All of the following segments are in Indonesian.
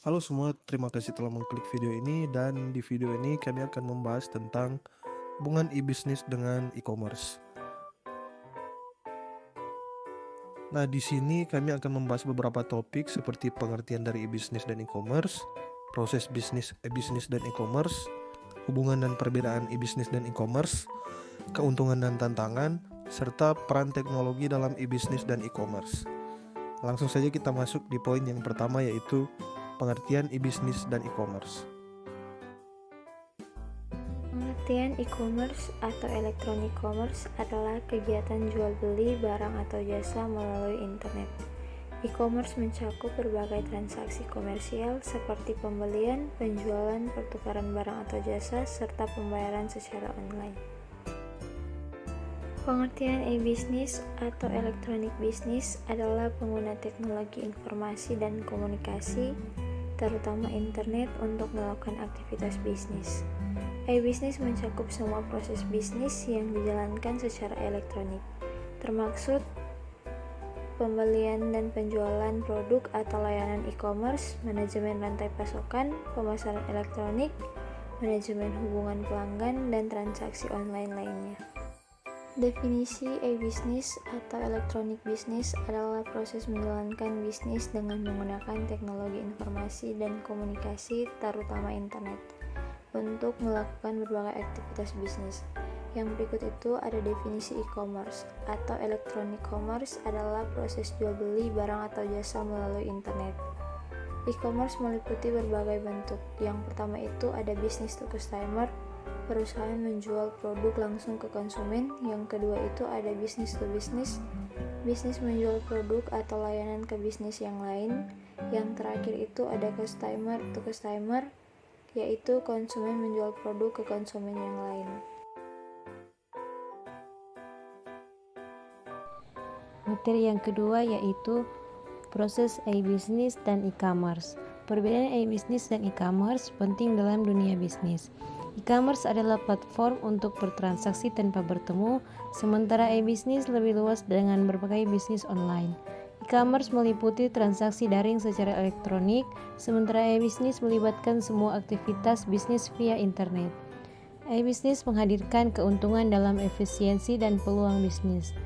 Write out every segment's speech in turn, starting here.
Halo semua, terima kasih telah mengklik video ini dan di video ini kami akan membahas tentang hubungan e-bisnis dengan e-commerce. Nah, di sini kami akan membahas beberapa topik seperti pengertian dari e-bisnis dan e-commerce, proses bisnis e-bisnis dan e-commerce, hubungan dan perbedaan e-bisnis dan e-commerce, keuntungan dan tantangan, serta peran teknologi dalam e-bisnis dan e-commerce. Langsung saja kita masuk di poin yang pertama, yaitu pengertian e-bisnis dan e-commerce. Pengertian e-commerce atau electronic commerce adalah kegiatan jual beli barang atau jasa melalui internet. E-commerce mencakup berbagai transaksi komersial seperti pembelian, penjualan, pertukaran barang atau jasa, serta pembayaran secara online. Pengertian e-bisnis atau electronic business adalah pengguna teknologi informasi dan komunikasi, terutama internet, untuk melakukan aktivitas bisnis. E-bisnis mencakup semua proses bisnis yang dijalankan secara elektronik, termaksud pembelian dan penjualan produk atau layanan e-commerce, manajemen rantai pasokan, pemasaran elektronik, manajemen hubungan pelanggan, dan transaksi online lainnya. Definisi e-bisnis atau electronic business adalah proses menjalankan bisnis dengan menggunakan teknologi informasi dan komunikasi, terutama internet, untuk melakukan berbagai aktivitas bisnis. Yang berikut itu ada definisi e-commerce atau electronic commerce adalah proses jual beli barang atau jasa melalui internet. E-commerce meliputi berbagai bentuk. Yang pertama itu ada business to customer, perusahaan menjual produk langsung ke konsumen. Yang kedua itu ada business to business, bisnis menjual produk atau layanan ke bisnis yang lain. Yang terakhir itu ada customer to customer, yaitu konsumen menjual produk ke konsumen yang lain. Materi yang kedua yaitu proses e-bisnis dan e-commerce. Perbedaan e-bisnis dan e-commerce penting dalam dunia bisnis. E-commerce adalah platform untuk bertransaksi tanpa bertemu, sementara e-bisnis lebih luas dengan berbagai bisnis online. E-commerce meliputi transaksi daring secara elektronik, sementara e-bisnis melibatkan semua aktivitas bisnis via internet. E-bisnis menghadirkan keuntungan dalam efisiensi dan peluang bisnis.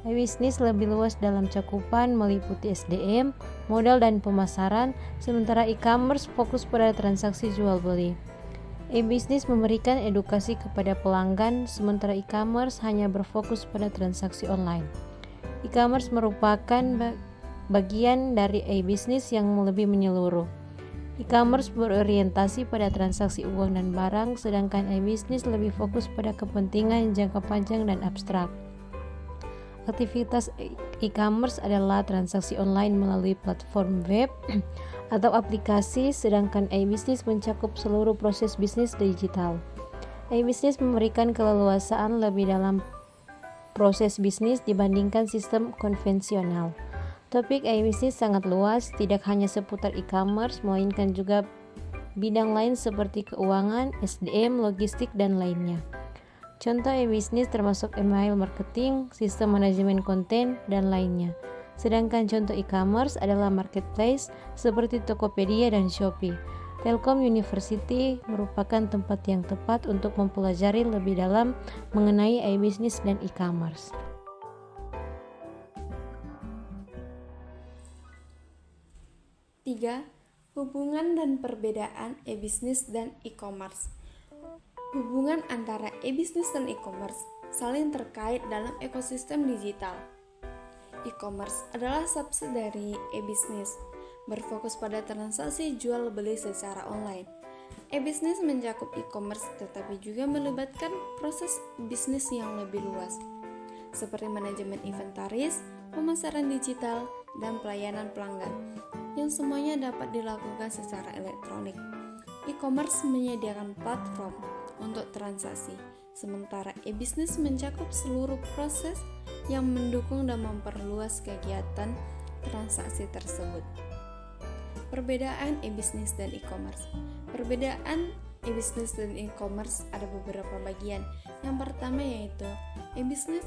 E-bisnis lebih luas dalam cakupan, meliputi SDM, modal dan pemasaran, sementara e-commerce fokus pada transaksi jual beli. E-bisnis memberikan edukasi kepada pelanggan, sementara e-commerce hanya berfokus pada transaksi online. E-commerce merupakan bagian dari e-bisnis yang lebih menyeluruh. E-commerce berorientasi pada transaksi uang dan barang, sedangkan e-bisnis lebih fokus pada kepentingan jangka panjang dan abstrak. Aktivitas e-commerce adalah transaksi online melalui platform web atau aplikasi, sedangkan e-bisnis mencakup seluruh proses bisnis digital. E-bisnis memberikan keleluasaan lebih dalam proses bisnis dibandingkan sistem konvensional. Topik e-bisnis sangat luas, tidak hanya seputar e-commerce, melainkan juga bidang lain seperti keuangan, SDM, logistik, dan lainnya. Contoh e-bisnis termasuk email marketing, sistem manajemen konten, dan lainnya. Sedangkan contoh e-commerce adalah marketplace seperti Tokopedia dan Shopee. Telkom University merupakan tempat yang tepat untuk mempelajari lebih dalam mengenai e-bisnis dan e-commerce. Tiga, hubungan dan perbedaan e-bisnis dan e-commerce. Hubungan antara e-bisnis dan e-commerce saling terkait dalam ekosistem digital. E-commerce adalah subsidiari e-bisnis, berfokus pada transaksi jual beli secara online. E-bisnis mencakup e-commerce tetapi juga melibatkan proses bisnis yang lebih luas, seperti manajemen inventaris, pemasaran digital, dan pelayanan pelanggan, yang semuanya dapat dilakukan secara elektronik. E-commerce menyediakan platform untuk transaksi, sementara e-bisnis mencakup seluruh proses yang mendukung dan memperluas kegiatan transaksi tersebut. Perbedaan e-bisnis dan e-commerce. Perbedaan e-bisnis dan e-commerce ada beberapa bagian. Yang pertama yaitu e-bisnis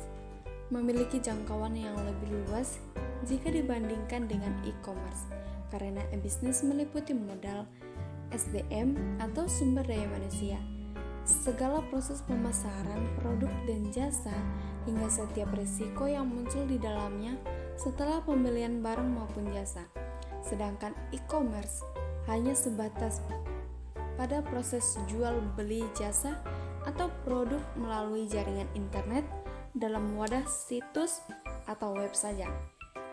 memiliki jangkauan yang lebih luas jika dibandingkan dengan e-commerce, karena e-bisnis meliputi modal, SDM atau sumber daya manusia, segala proses pemasaran produk dan jasa, hingga setiap risiko yang muncul di dalamnya setelah pembelian barang maupun jasa. Sedangkan e-commerce hanya sebatas pada proses jual beli jasa atau produk melalui jaringan internet dalam wadah situs atau web saja.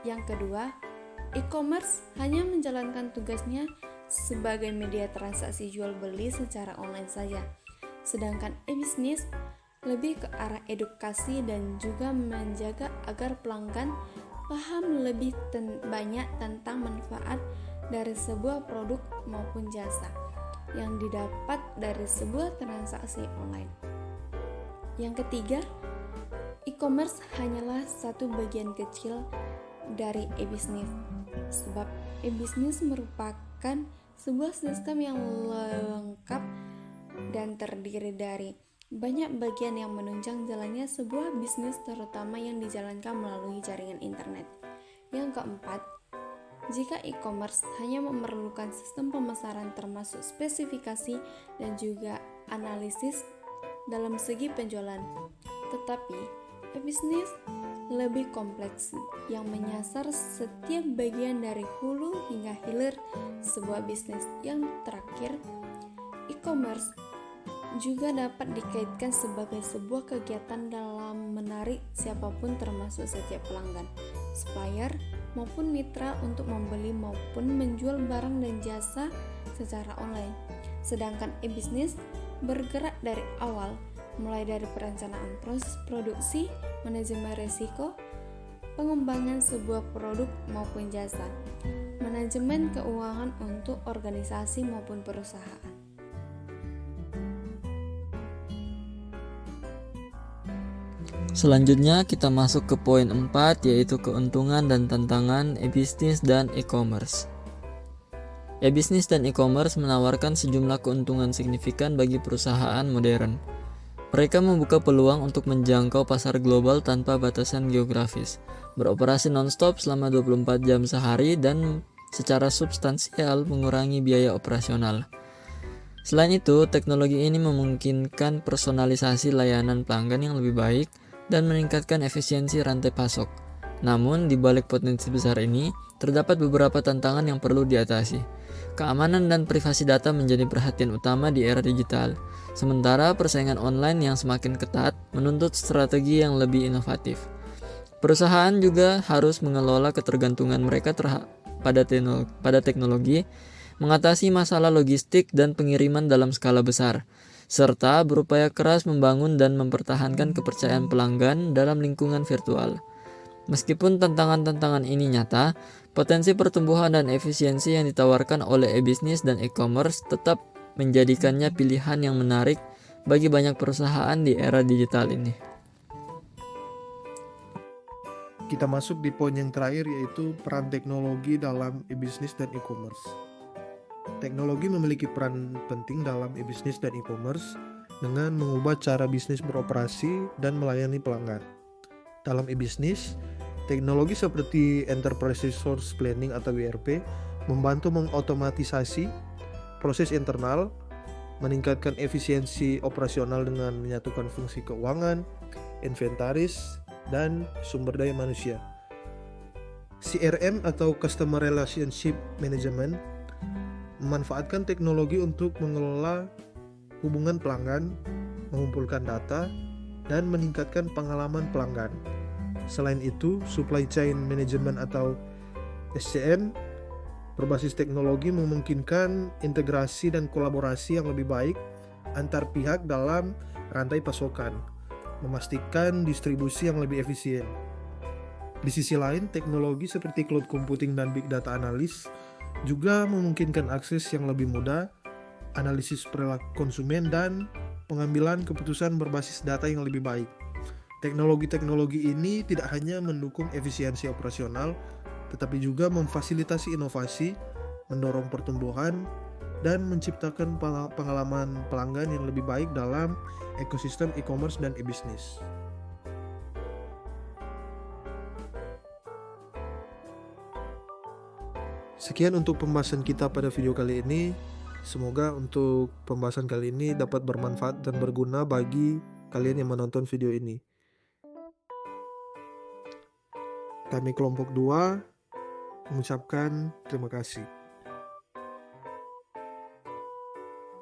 Yang kedua, e-commerce hanya menjalankan tugasnya sebagai media transaksi jual beli secara online saja. Sedangkan e-bisnis lebih ke arah edukasi dan juga menjaga agar pelanggan paham lebih banyak tentang manfaat dari sebuah produk maupun jasa yang didapat dari sebuah transaksi online. Yang ketiga, e-commerce hanyalah satu bagian kecil dari e-bisnis, sebab e-bisnis merupakan sebuah sistem yang lengkap dan terdiri dari banyak bagian yang menunjang jalannya sebuah bisnis, terutama yang dijalankan melalui jaringan internet. Yang keempat, jika e-commerce hanya memerlukan sistem pemasaran termasuk spesifikasi dan juga analisis dalam segi penjualan, tetapi e-bisnis lebih kompleks yang menyasar setiap bagian dari hulu hingga hilir sebuah bisnis. Yang terakhir, e-commerce juga dapat dikaitkan sebagai sebuah kegiatan dalam menarik siapapun termasuk setiap pelanggan, supplier maupun mitra untuk membeli maupun menjual barang dan jasa secara online. Sedangkan e-bisnis bergerak dari awal, mulai dari perencanaan proses produksi, manajemen risiko, pengembangan sebuah produk maupun jasa, manajemen keuangan untuk organisasi maupun perusahaan. Selanjutnya kita masuk ke poin 4, yaitu keuntungan dan tantangan e-bisnis dan e-commerce. E-bisnis dan e-commerce menawarkan sejumlah keuntungan signifikan bagi perusahaan modern. Mereka membuka peluang untuk menjangkau pasar global tanpa batasan geografis, beroperasi non-stop selama 24 jam sehari, dan secara substansial mengurangi biaya operasional. Selain itu, teknologi ini memungkinkan personalisasi layanan pelanggan yang lebih baik dan meningkatkan efisiensi rantai pasok. Namun, di balik potensi besar ini, terdapat beberapa tantangan yang perlu diatasi. Keamanan dan privasi data menjadi perhatian utama di era digital, sementara persaingan online yang semakin ketat menuntut strategi yang lebih inovatif. Perusahaan juga harus mengelola ketergantungan mereka pada teknologi, mengatasi masalah logistik dan pengiriman dalam skala besar, serta berupaya keras membangun dan mempertahankan kepercayaan pelanggan dalam lingkungan virtual. Meskipun tantangan-tantangan ini nyata, potensi pertumbuhan dan efisiensi yang ditawarkan oleh e-bisnis dan e-commerce tetap menjadikannya pilihan yang menarik bagi banyak perusahaan di era digital ini. Kita masuk di poin yang terakhir, yaitu peran teknologi dalam e-bisnis dan e-commerce. Teknologi memiliki peran penting dalam e-bisnis dan e-commerce dengan mengubah cara bisnis beroperasi dan melayani pelanggan. Dalam e-bisnis, teknologi seperti Enterprise Resource Planning atau ERP membantu mengotomatisasi proses internal, meningkatkan efisiensi operasional dengan menyatukan fungsi keuangan, inventaris, dan sumber daya manusia. CRM atau Customer Relationship Management memanfaatkan teknologi untuk mengelola hubungan pelanggan, mengumpulkan data, dan meningkatkan pengalaman pelanggan. Selain itu, Supply Chain Management atau SCM berbasis teknologi memungkinkan integrasi dan kolaborasi yang lebih baik antar pihak dalam rantai pasokan, memastikan distribusi yang lebih efisien. Di sisi lain, teknologi seperti cloud computing dan big data analis juga memungkinkan akses yang lebih mudah, analisis perilaku konsumen, dan pengambilan keputusan berbasis data yang lebih baik. Teknologi-teknologi ini tidak hanya mendukung efisiensi operasional, tetapi juga memfasilitasi inovasi, mendorong pertumbuhan, dan menciptakan pengalaman pelanggan yang lebih baik dalam ekosistem e-commerce dan e-bisnis. Sekian untuk pembahasan kita pada video kali ini. Semoga untuk pembahasan kali ini dapat bermanfaat dan berguna bagi kalian yang menonton video ini. Kami kelompok 2 mengucapkan terima kasih.